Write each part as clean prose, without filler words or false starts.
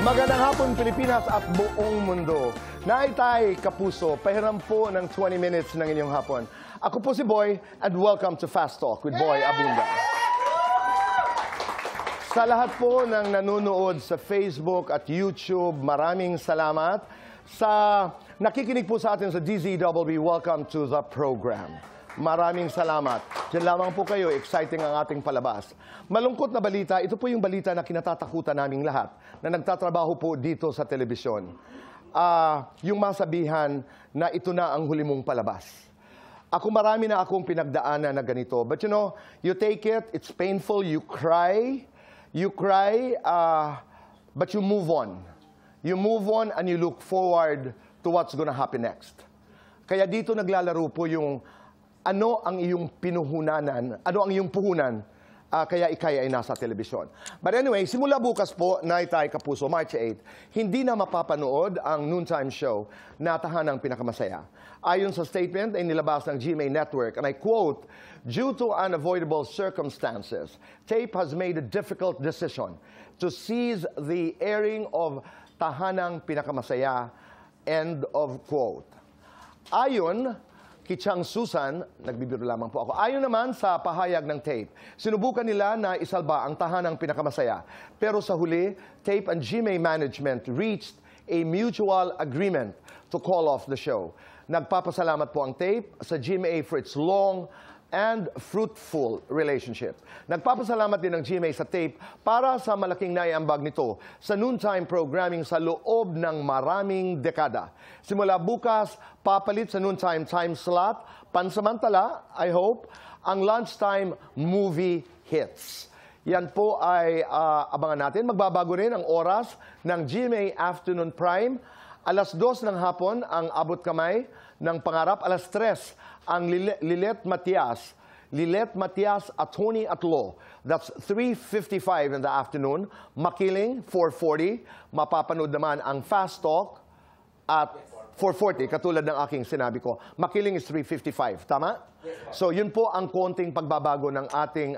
Magandang hapon, Pilipinas at buong mundo. Naitay kapuso, pahiram po ng 20 minutes ng inyong hapon. Ako po si Boy and welcome to Fast Talk with Boy Abunda. Sa lahat po ng nanonood sa Facebook at YouTube, maraming salamat. Sa nakikinig po sa atin sa DZWB, welcome to the program. Maraming salamat. Diyan lamang po kayo, exciting ang ating palabas. Malungkot na balita, ito po yung balita na kinatatakutan naming lahat na nagtatrabaho po dito sa telebisyon. Yung masabihan na ito na ang huli mong palabas. Ako marami na akong pinagdaanan na ganito. But you know, you take it, it's painful, you cry, but you move on. You move on and you look forward to what's gonna happen next. Kaya dito naglalaro po yung ano ang iyong pinuhunanan, ano ang iyong puhunan, kaya ikay ay nasa telebisyon. But anyway, simula bukas po, Naitay Kapuso, March 8, hindi na mapapanood ang noontime show na Tahanang Pinakamasaya. Ayon sa statement ay nilabas ng GMA Network, and I quote, "Due to unavoidable circumstances, TAPE has made a difficult decision to cease the airing of Tahanang Pinakamasaya," end of quote. Ayon Kichang Susan, nagbibiro lamang po ako. Ayon naman sa pahayag ng TAPE, sinubukan nila na isalba ang Tahanang Pinakamasaya. Pero sa huli, TAPE and GMA management reached a mutual agreement to call off the show. Nagpapasalamat po ang TAPE sa GMA for its long and fruitful relationship. Nagpapasalamat din ng GMA sa TAPE para sa malaking naiambag nito sa noontime programming sa loob ng maraming dekada. Simula bukas, papalit sa noontime time slot, pansamantala, I hope, ang lunchtime movie hits. Yan po ay abangan natin. Magbabago rin ang oras ng GMA Afternoon Prime. Alas 2 ng hapon ang abot kamay ng pangarap. Alas 3 ang Lilet Matias at Tony at Law. That's 3:55 in the afternoon. Makiling, 4:40. Mapapanood naman ang Fast Talk at 4:40, katulad ng aking sinabi ko. Makiling is 3:55, tama? So yun po ang konting pagbabago ng ating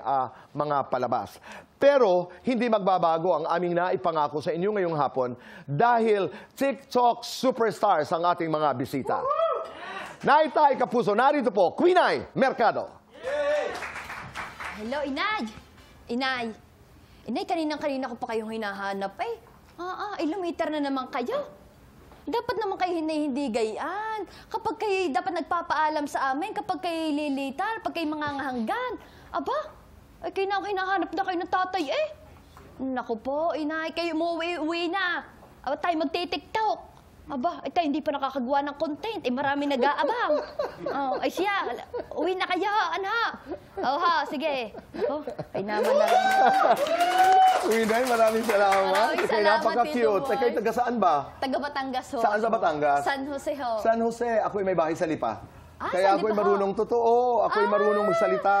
mga palabas. Pero hindi magbabago ang aming naipangako sa inyo ngayong hapon dahil TikTok superstars ang ating mga bisita. Naitay Kapuso, narito po, Queen Ay Mercado. Hello, Inay. Inay, kanina ko pa kayong hinahanap eh. Ilang meter na naman kayo. Dapat naman kayo hindi gayaan. Kapag kayo dapat nagpapaalam sa amin, kapag kayo lilitar, pag kayo mangangahanggan. Aba, kayo na hinahanap na kayo ng tatay eh. Naku po, Inay, kayo umuwi na. Tayo magti-TikTok. Aba, tayo hindi pa nakakagawa ng content. Marami nag-aabang. Ay siya, uwi na kayo, anak. Sige. Ay naman na rin. Uwi na, maraming salamat. Maraming Kaya salamat, napaka-cute. Tito Boy. Kayo taga saan ba? Taga Batangas ho. Saan sa Batangas? San Jose ho. San Jose. Ako'y may bahay sa Lipa. sa Kaya ako'y Lipa ho. marunong totoo. Ako'y marunong magsalita.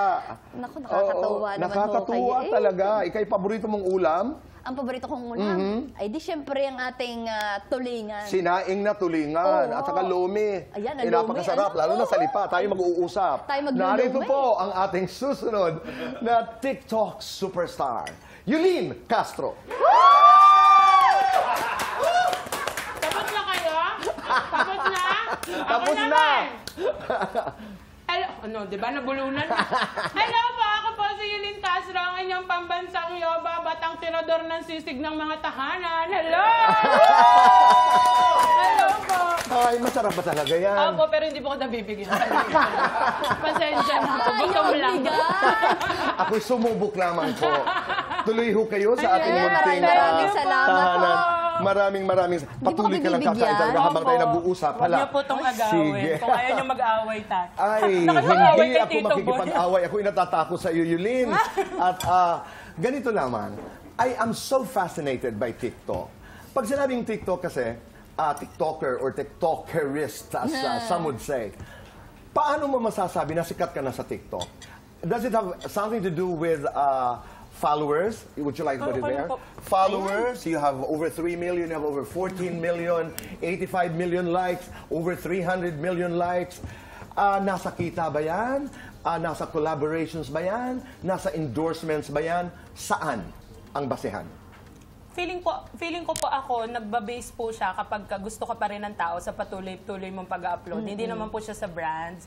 Naku, nakakatuwa naman nakakatuwa ho kayo. talaga. Ika'y paborito mong ulam? Ang paborito kong ulam, ay di syempre ang ating tulingan. Sinaing na tulingan. Oo. At saka lomi. Ayan, ang lomi, napakasarap. Lalo na sa Lipa. Tayo mag-uusap. Tayo maglulume. Narito po ang ating susunod na TikTok superstar, Yulene Castro. Tapos na kayo? Tapos na? Tapos Ako na! naman. Hello, di ba nabulunan? Hello po, ako po si Yulene Castro, ang inyong pambansang yoba, batang tirador ng sisig ng mga tahanan. Hello! Hello po. Ay, masarap ba talaga yan? Opo, pero hindi po ko nabibigyan. Pasensya na po, gutom lang. Ako'y sumubok lamang po. Tuloy ho kayo sa ating Ayan, munting maraming salamat tahanan. po. Maraming patuloy ka lang bibigyan? kakain talaga habang tayo nag-uusap. Huwag niyo po itong agawin. Sige. Kung ayaw niyo mag-away tayo. Ay, Nakipag-away hindi kay ako Tito Boy. makikipag-away. Ako'y natatakot sa iyo, Yulene. At ganito lamang, I am so fascinated by TikTok. Pag sinabing TikTok kasi, TikToker or TikTokerist, as some would say, paano mo masasabi na sikat ka na sa TikTok? Does it have something to do with followers? Would you like to put it there? Followers, you have over 3 million, you have over 14 million, 85 million likes, over 300 million likes. Nasa kita ba yan? Nasa collaborations ba yan? Nasa endorsements ba yan? Saan ang basehan? Feeling ko po ako, nagba-base po siya kapag gusto ka pa rin ng tao sa patuloy-tuloy mong pag-upload. Hindi naman po siya sa brands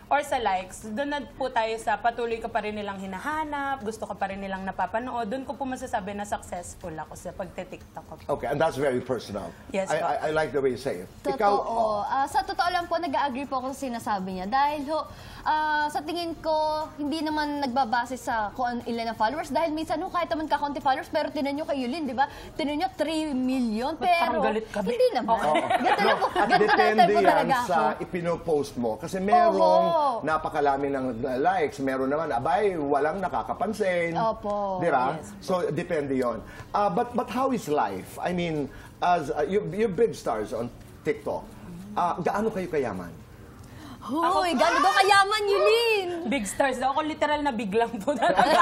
or sa likes. Doon na po tayo sa patuloy ka pa rin nilang hinahanap, gusto ka pa rin nilang napapanood. Doon ko po masasabi na successful ako sa pagte-TikTok ko. Okay, and that's very personal. Yes, po. I like the way you say it. Totoo. Sa totoo lang po, nag-agree po ako sa sinasabi niya. Dahil sa tingin ko, hindi naman nagbabase sa kung ilan ang followers. Dahil minsan, kahit naman kakaunti followers, pero tinan nyo kay Yulin, di ba? Tinan nyo, 3 million. Pero, parang galit ka, hindi naman. Ganito lang po. At Ganito depende po yan talaga ako. sa ipinopost mo. Kasi merong Oho. napakalami ng likes. Meron naman, abay, walang nakakapansin. Opo. Di ba? Yes. So, depende yon. But how is life? I mean, as you're big stars on TikTok. Gaano kayo kayaman? Hoy, gano'n daw kayaman, Yulin. Big stars daw. Ako literal na big lang po talaga.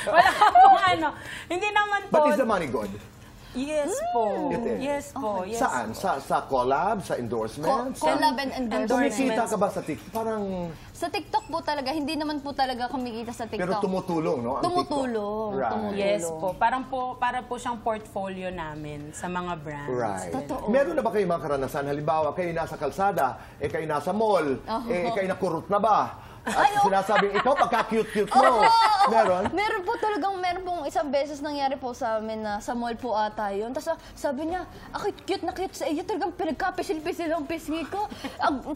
Wala pong ano. Hindi naman po. But is the money good? Yes po. It is. Yes po. Yes. Saan? Sa collab? Sa endorsements? Collab and endorsements. Kumikita ka ba sa TikTok? Parang... Sa TikTok po talaga, hindi naman po talaga kumikita sa TikTok. Pero tumutulong, no? Ang Tumutulong. TikTok. Right. Tumutulong. Yes po. Para po siyang portfolio namin sa mga brands. Right. Totoo. Meron na ba kayong mga karanasan? Halimbawa, kayo nasa kalsada, kayo nasa mall, kayo nakurot na ba? At sinasabing, ikaw, pagka-cute-cute mo. Meron? Meron pong isang beses nangyari po sa amin na sa mall po ata yun. Tapos sabi niya, ako cute na cute sa iyo. Talagang pinagkapisil-pisil ang pisngi ko.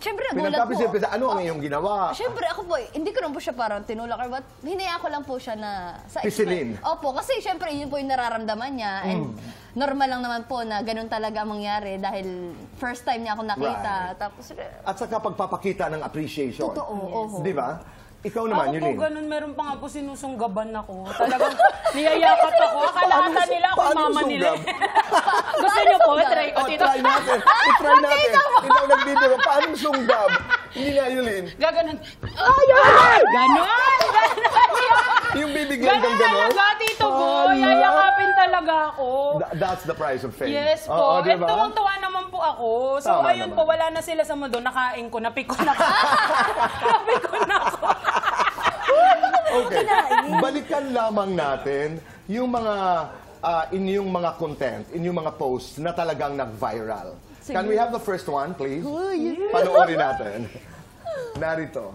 Siyempre, nagulat po. Pinagkapisil-pisil. Ano ang iyong ginawa? Siyempre, ako po, hindi ko naman po siya parang tinulak or what. Hinaya ko lang po siya na sa Pisilin. Opo, kasi siyempre, yun po yung nararamdaman niya. And normal lang naman po na ganun talaga ang mangyari dahil first time niya ako nakita. Right. Tapos, At saka pagpapakita ng appreciation. Totoo, oho. Di ba? Ikaw naman, Ako po Yulin. ganun, meron pa nga po sinusunggaban ako. Talagang niyayakap ako. Akala ata nila ako Paano mama nila. sunggab? Gusto niyo po? Try ko dito. Try natin. I-try natin. Ikaw nagbibiro. Paano sunggab? Hindi nga, Yulin. Gaganon. Ganon! Ganon! Yung bibigyan kang Ganon gano'n? talaga, Tito Boy. Yayakapin talaga ako. That's the price of fame. Yes po. Oo, At diba? tuwang-tuwa naman po ako. So Tama ayun naman. po, wala na sila sa mundo. Nakain ko, napikon ako. Napikon ako. Okay. Balikan lamang natin yung mga inyong mga content, inyong mga posts na talagang nag-viral. Can we have the first one, please? Panoorin natin. Narito.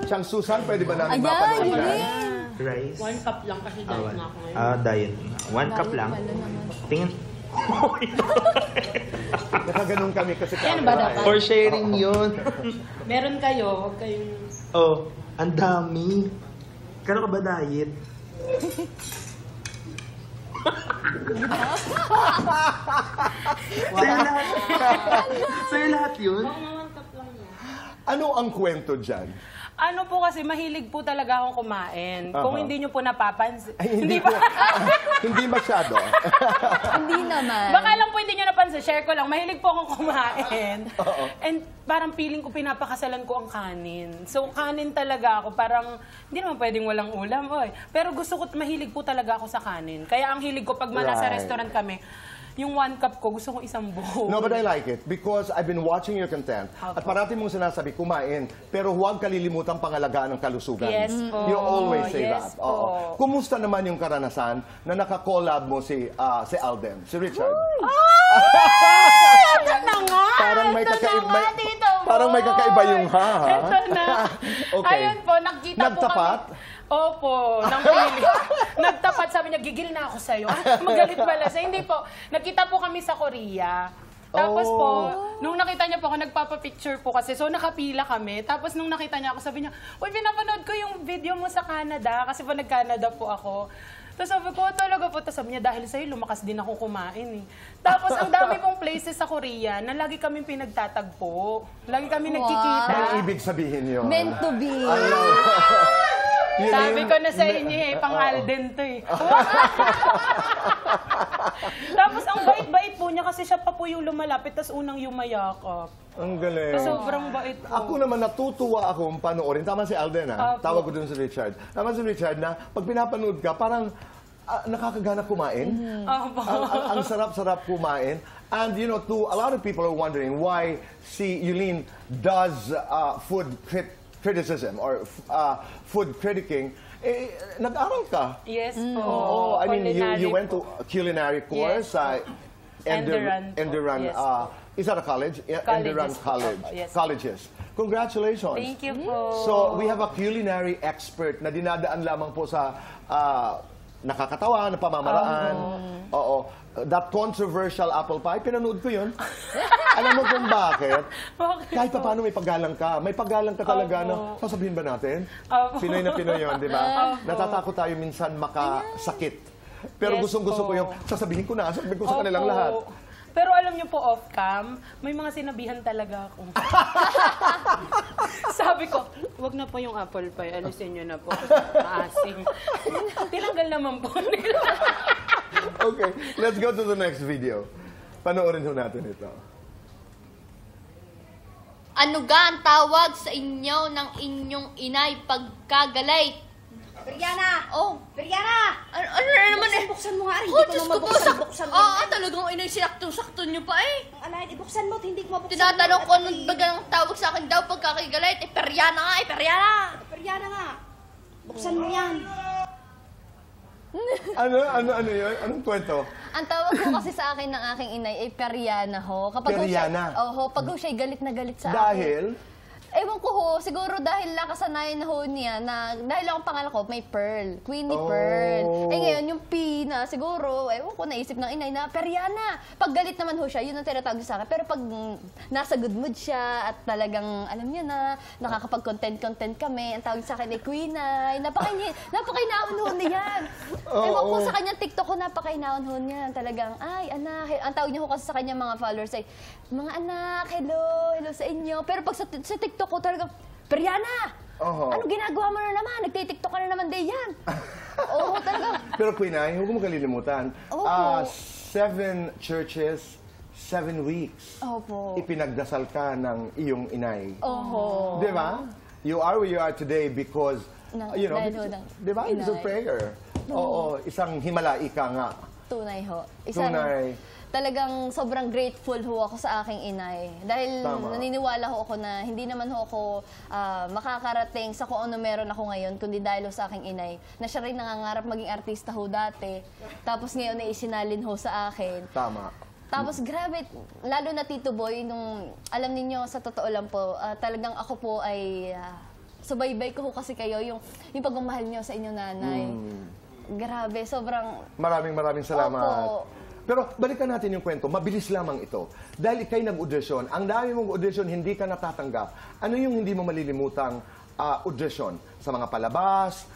Chang Susan, pwede ba namin ayan, mapanood yan? Yulin. Rice. 1 cup lang kasi diet na ako ngayon. Diet. 1 cup lang. Tingin. Nakaganon kami kasi Yan ba dapat? For sharing yun. Meron kayo, huwag kayong... Oh, ang dami. Kano ka ba diet? Sa'yo lahat. Sa'yo lahat yun? Ano ang kwento dyan? Ano po kasi, mahilig po talaga akong kumain. Kung hindi nyo po napapansin. Ay, hindi po. Hindi masyado. Hindi naman. Baka lang po hindi nyo napansin, share ko lang. Mahilig po akong kumain. And parang feeling ko pinapakasalan ko ang kanin. So kanin talaga ako. Parang hindi naman pwedeng walang ulam. Oy. Pero gusto ko, mahilig po talaga ako sa kanin. Kaya ang hilig ko, pag nasa Right. restaurant kami, yung 1 cup ko, gusto ko isang buo. No, but I like it because I've been watching your content at parati mong sinasabi, kumain, pero huwag kalilimutan pangalagaan ng kalusugan. Yes po. You always say Yes that. po. Kumusta naman yung karanasan na naka-collab mo si Alden, si Richard? Ito na nga! Parang may Ito kakaiba- na nga, Tito parang may Boy! kakaiba yung ha. Ito na. Okay. Ayun po, nagkita Nagtapat? po kami. Opo, nang pili. Nagtapat, sabi niya, gigil na ako sa'yo. Magalit pala siya. Hindi po. Nagkita po kami sa Korea. Tapos po, nung nakita niya po ako, nagpapapicture po kasi. So, nakapila kami. Tapos, nung nakita niya ako, sabi niya, uy, pinapanood ko yung video mo sa Canada. Kasi po, nag-Canada po ako. Tapos sabi ko, talaga po. Tapos sabi niya, dahil sa'yo, lumakas din ako kumain eh. Tapos, ang dami pong places sa Korea na lagi kami pinagtatagpo. Lagi kami nagkikita. May ibig sabihin yun. Meant to be. Sabi ko na sa inyo eh, pang Alden to eh. Tapos ang bait-bait po niya kasi siya pa po yung lumalapit, tas unang yumayakap. Ang galing. Sobrang bait po. Ako naman natutuwa akong panoorin. Tama si Alden, ha? Apo. Tawag ko dun si Richard. Tama si Richard na pag pinapanood ka, parang nakakagana kumain. Ang sarap-sarap kumain. And you know, a lot of people are wondering why si Yulin does food criticism or food critiquing. nag-aral ka. Yes po. Oh, I mean, you Culinary went po. to a culinary course. Enderun po. Enderun. Yes. Is that a college? Colleges Enderun po. College. Yes. Colleges. Congratulations. Thank you po. So, we have a culinary expert na dinadaan lamang po sa nakakatawa na pamamaraan. Oo. That controversial apple pie, pinanood ko yun. Alam mo kung bakit? Bakit Kahit pa paano may paggalang ka. May paggalang ka talaga Opo. na, sasabihin ba natin? Opo. Pinoy na Pinoy yun, di ba? Opo. Natatakot tayo minsan makasakit. Pero Yes gustong-gusto ko po. yung sasabihin ko na, sasabihin ko sa kanilang Opo. lahat. Pero alam niyo po, off-cam, may mga sinabihan talaga ako. Sabi ko, wag na po yung apple pie, alisin niyo na po. Maasim. Tinanggal naman po nila. Okay, let's go to the next video. Panoorin ho natin ito. Ano ga ang tawag sa inyo ng inyong inay pagkagalay? Periana! Oh, Periana! ano na naman eh? Buksan mo nga rin. Oh, Diyos ko po, talagang inay sinakto-sakto niyo pa eh. Ang alahin, ibuksan mo at hindi ko mabuksan. Tinatanong ko anong bagang tawag sa akin daw pagkakagalay. Eh, Periana nga eh, Periana! Periana nga. Buksan mo yan. Ano yun? Anong kwento? Ang tawag ko kasi sa akin ng aking inay ay Periana ho. Kapag Periana? pag ho siya'y galit na galit sa akin. Dahil, Ewan ko ho, siguro dahil nakasanayan na ho niya na dahil ang pangalan ko may Pearl, Queenie Oh. Pearl. Eh ngayon yung P na siguro, ewan ko naisip ng inay na Periana. Pag galit naman ho siya, yun ang tinatawag niya sa akin. Pero pag nasa good mood siya at talagang alam niya na nakakapag-content kami, ang tawag sa akin ay Queenay. Napakainaon ho niyan. Ewan ko sa kanyang TikTok ko, napakainaon ho niyan. Talagang, ay anak, ang tawag niya ho kasi sa kanyang mga followers ay, mga anak, hello sa inyo. Pero pag sa TikTok ko talagang, Periana! Oho. Ano ginagawa mo na naman? Nagtitiktok ka na naman day yan. Oo, talaga. pero Queen Ay, huwag mo kalilimutan. Opo. 7 churches, 7 weeks. Opo. Ipinagdasal ka ng iyong inay. Oho. Di ba? You are where you are today because, Dahil ho ng di ba? It's a inay. prayer. Oo, isang himala ika nga. Tunay ho. Tunay. Talagang sobrang grateful ho ako sa aking inay. Dahil Tama. naniniwala ho ako na hindi naman ho ako makakarating sa kung ano meron ako ngayon, kundi dahil ho sa aking inay. Na siya rin nangangarap maging artista ho dati. Tapos ngayon ay isinalin ho sa akin. Tama. Tapos grabe, lalo na Tito Boy, nung alam ninyo sa totoo lang po, talagang ako po ay subaybay ko ho kasi kayo, yung pagmamahal niyo sa inyong nanay. Grabe, sobrang... Maraming salamat. Opo. Pero balikan natin yung kwento. Mabilis lamang ito. Dahil ikay nag-audition, ang dami mong audition, hindi ka natatanggap. Ano yung hindi mo malilimutang audition? Sa mga palabas,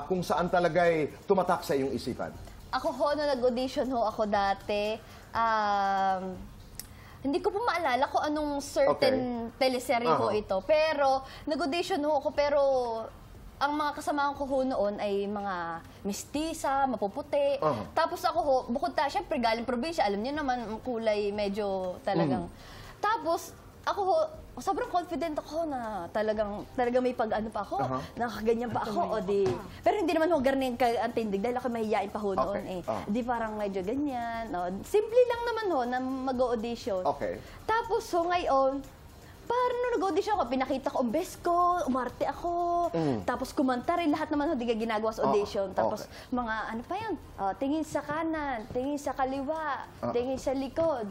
kung saan talaga'y tumatak sa iyong isipan? Ako ho, na nag-audition ho ako dati, hindi ko po maalala kung anong certain teleserye ho Aha. ito. Pero, nag-audition ho ako, pero ang mga kasamahan ko ho noon ay mga mistisa, mapuputi. Aha. Tapos ako ho, bukod syempre galing probinsya, alam niyo naman, ang kulay medyo talagang. Tapos, ako ho, sobrang confident ako na talagang may pag-ano pa ako, Aha. nakaganyan pa ako, o di. Pero hindi naman ho ganun ka-antindig dahil ako mahihiyain pa ho noon Okay. eh. Di parang medyo ganyan. O, simple lang naman ho na mag-audition. Okay. Tapos ho ngayon, parang nung nag-audition ako, pinakita ko ang best ko, umarte ako, tapos kumanta rin, lahat naman ho di ka ginagawa sa audition. Tapos mga ano pa yun, tingin sa kanan, tingin sa kaliwa, tingin sa likod.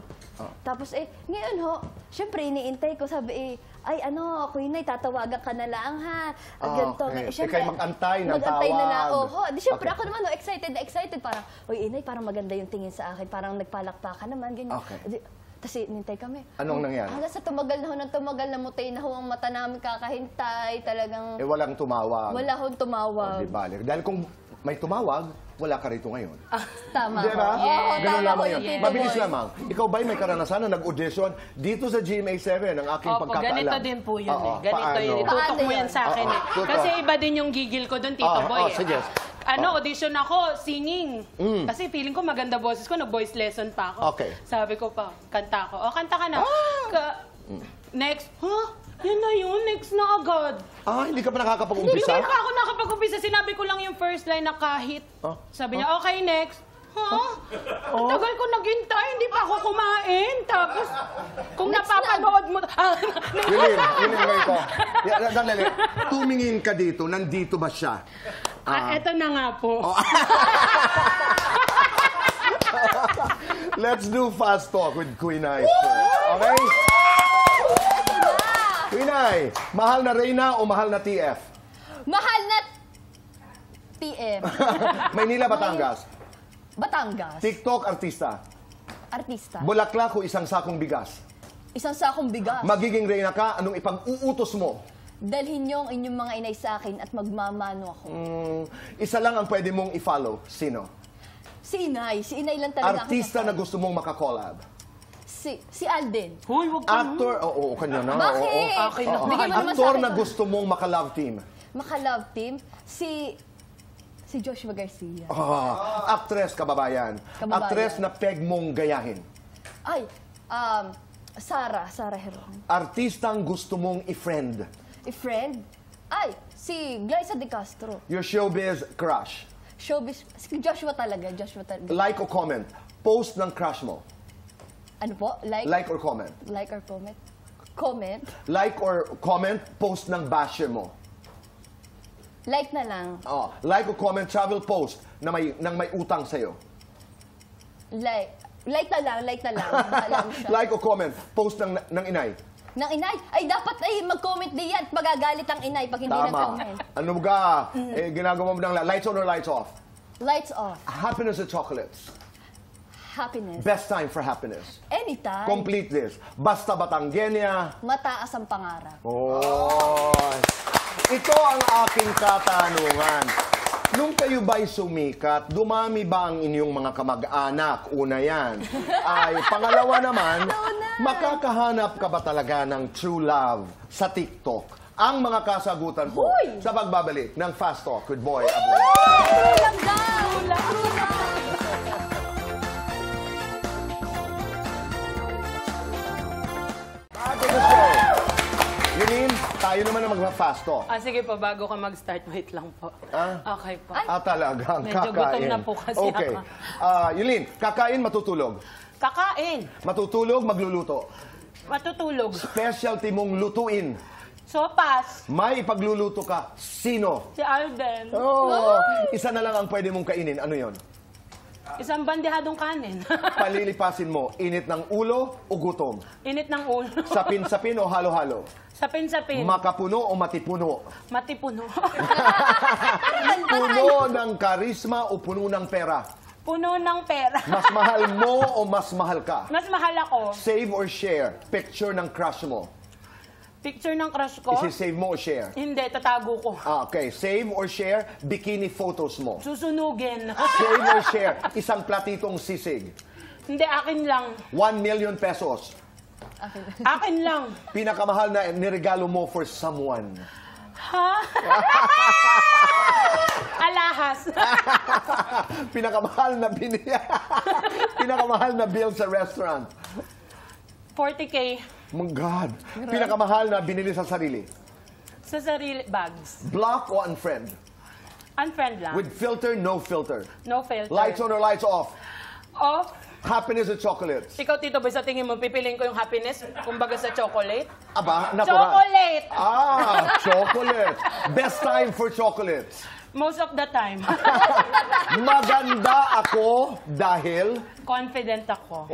Tapos ngayon ho, syempre iniintay ko, sabi ay Queen Ay, tatawagan ka na lang ha. At ganito, Okay. syempre, Ika'y mag-antay ng mag-antay na lang, tawag. oho. Di syempre Okay. ako naman ho, excited parang, uy Inay, parang maganda yung tingin sa akin, parang nagpalakpakan naman, ganyan. Okay. Tapos nintay kami. Anong nangyari? Hanggang sa tumagal na ho ng tumagal, namutay na ho ang mata namin kakahintay. Talagang Walang tumawag. wala hong tumawag. Di balik. Dahil kung may tumawag, wala ka rito ngayon. Tama Di ba? ho. Oo, Ganun tama lamang ho yun. yung Tito Mabilis Boy. lamang. Ikaw ba'y may karanasan na nag-audition dito sa GMA7 ang aking Opo, pagkakaalam? ganito din po yun Oo, eh. Ganito paano? yun. Itutok Paano mo yan yun? sa akin Oo, eh. tutok. Kasi iba din yung gigil ko doon, Tito Boy. Sige. Audition ako, singing. Kasi feeling ko maganda boses ko, nag-voice lesson pa ako. Okay. Sabi ko pa, kanta ko. O, kanta ka na. Next, Yan na yun, next na agad. Hindi ka pa Hindi nakakapag-umpisa? pa ako nakapag-umpisa. Sinabi ko lang yung first line na kahit. Sabi niya, okay, next. Tagal ko naghintay, hindi pa ako kumain. Tapos, kung napapanood mo... Wilin, ganito. Dali, tumingin ka dito, nandito ba siya? Eto na nga po. Let's do fast talk with Queen Ai first. Okay? Queen Ai, mahal na Reyna o mahal na TF? Mahal na TM. Maynila, Batangas. Batangas. TikTok, artista. Artista. Bulaklak o isang sakong bigas? Isang sakong bigas. Magiging Reyna ka, anong ipag-uutos mo? Dalhin niyo ang inyong mga inay sa akin at magmamano ako. Isa lang ang pwede mong i-follow. Sino? Si Inay. Si Inay lang talaga Artista ako na gusto mong makakollab. Si Alden. Huy, wag ka. Actor, oo, kanya na. Bakit? oo. Okay na. Oo. Bigyan mo naman sa Actor akin. na gusto mong maka-love team. Maka-love team. Si Joshua Garcia. Actress, kababayan. Kababayan. Actress na peg mong gayahin. Ay, Sarah Heron. Artistang gusto mong i-friend. Friend? Ay, si Glyza De Castro. Your showbiz crush. Showbiz, si Joshua talaga. Like o comment. Post ng crush mo. Ano po? Like or comment. Like or comment? Comment? Like or comment, post ng basher mo. Like na lang. Like or comment, travel post na may utang sa'yo. Like na lang. Alam siya. Like or comment, post ng inay. Ng inay. Ay, dapat mag-comment din yan. Magagalit ang inay pag hindi Tama. nag-comment. Ano ka? Ginagawa mo ng lights on or lights off? Lights off. Happiness or chocolates? Happiness. Best time for happiness. Anytime. Complete this. Basta Batanggenya. Mataas ang pangarap. Oh. Ito ang aking katanungan. Nung kayo ba'y sumikat, dumami ba ang inyong mga kamag-anak? Una yan. Ay, pangalawa naman, makakahanap ka ba talaga ng true love sa TikTok? Ang mga kasagutan po Hoy! sa pagbabalik ng Fast Talk with Boy Abon. True daw! Bago the show. Yulin, tayo naman ang mag-fast talk. Sige po, bago ka mag-start, wait lang po. Okay po. Talagang Medyo kakain. gutom na po kasi okay. Yulin, kakain, matutulog. Kakain. Matutulog, magluluto. Matutulog. Specialty mong lutuin. Sopas. May ipagluluto ka. Sino? Si Alden. Isa na lang ang pwede mong kainin. Ano yon? Isang bandehadong kanin. Palilipasin mo, init ng ulo o gutom? Init ng ulo. Sapin-sapin o halo-halo? Sapin-sapin. Makapuno o matipuno? Matipuno. Puno ng karisma o puno ng pera? Puno ng pera. Mas mahal mo o mas mahal ka? Mas mahal ako. Save or share? Picture ng crush mo. Picture ng crush ko. Isi-save mo o share? Hindi, tatago ko. Okay, save or share? Bikini photos mo. Susunugin. Save or share? Isang platitong sisig. Hindi, akin lang. 1 million pesos. Akin lang. Pinakamahal na niregalo mo for someone. Ha? Alahas. Pinakamahal na pinakamahal na bill sa restaurant. 40K. My God. Pinakamahal na binili sa sarili. Sa sarili, bags. Block o unfriend? Unfriend lang. With filter, no filter. No filter. Lights on or lights off? Off. Happiness or chocolates? Ikaw, Tito Boy, sa tingin mo, pipiliin ko yung happiness? Kumbaga sa chocolate? Aba, natural. Chocolate! Chocolate. Best time for chocolates. Most of the time. Maganda ako dahil... Confident ako.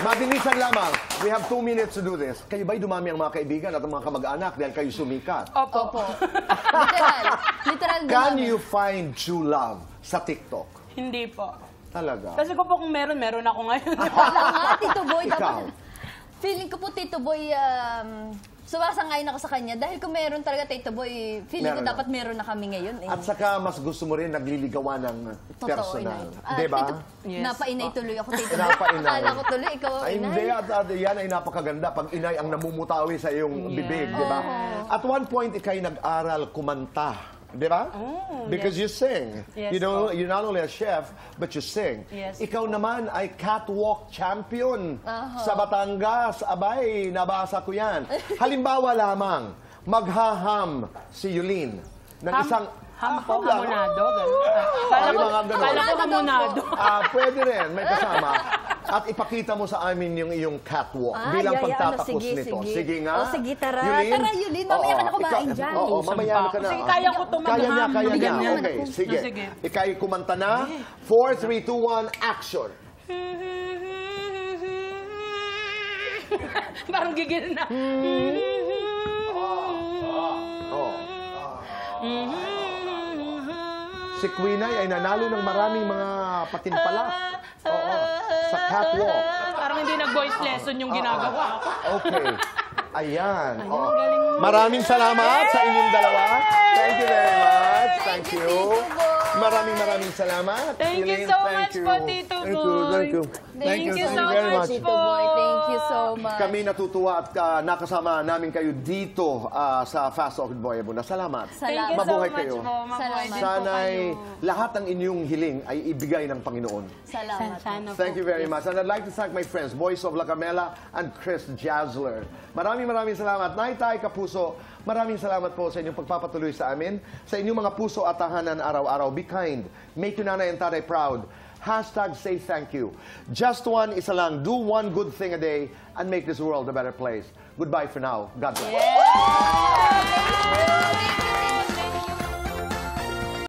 Mabilisan lamang. We have 2 minutes to do this. Kayo ba'y dumami ang mga kaibigan at ang mga kamag-anak dahil kayo sumikat? Opo. Literal Can dumami. you find true love sa TikTok? Hindi po. Talaga? Kasi ko po kung meron ako ngayon. Wala nga, Tito Boy. Ikaw? Dapat, feeling ko po, Tito Boy, sumasangayon ako sa kanya. Dahil kung meron talaga, Tito Boy, feeling Meron ko na. dapat meron na kami ngayon. At saka mas gusto mo rin nagliligawan ng Totoo, personal. Inay. Di ba? Tito, Yes. Napainay tuloy ako, Tito Boy. Napainay. Akala ko tuloy, ikaw ang Ay, inay. hindi. At yan ay napakaganda pag inay ang namumutawi sa iyong Yes. bibig, di ba? At one point, ikay nag-aral kumanta. Di ba? Because you sing. Yes, You're not only a chef, but you sing. Yes, Ikaw naman ay catwalk champion sa Batangas. Abay, nabasa ko yan. Halimbawa lamang, maghaham si Yulin ng isang... Ham po, lang. hamonado. Ay, mga ganun. Kala ko hamonado. Pwede rin, may kasama. At ipakita mo sa amin yung iyong catwalk Ay, bilang ay, pagtatapos sige, nito. sige. Sige nga. O, sige, tara. Yulin? Tara, Yulin. Mamaya ka na kumain ikaw- dyan. Oo, mamaya ka na. Sige, kaya ko Kaya niya, kaya niya. Ganyan. Okay, sige. Sige. Ikay kumanta na. 4, 3, 2, 1, action. Parang gigil na. Oh. Si Queen ay nanalo ng maraming mga patimpalak. Oo, sa catwalk. Parang hindi nag-voice lesson yung ginagawa ko. Okay. Ayan. Oo. Maraming salamat sa inyong dalawa. Thank you very much. Thank you. Maraming salamat. Thank you Elaine, so thank much you. po, Tito Thank you, Boy. thank you. Thank you so very much much. po. Boy, thank you so much. Kami natutuwa at nakasama namin kayo dito sa Fast Talk with Boy Abunda. Salamat. Thank you so Mabuhay much kayo. po. Mabuhay din po Sana'y kayo. lahat ng inyong hiling ay ibigay ng Panginoon. Salamat. Sana po. Thank you very much. And I'd like to thank my friends, Boys of La Camela and Chris Jazzler. Maraming salamat. Naitay Kapuso, maraming salamat po sa inyong pagpapatuloy sa amin. Sa inyong mga puso at tahanan araw-araw. Be kind. Make your nanay and tatay proud. Hashtag say thank you. Just one, isa lang. Do one good thing a day and make this world a better place. Goodbye for now. God bless. Yeah.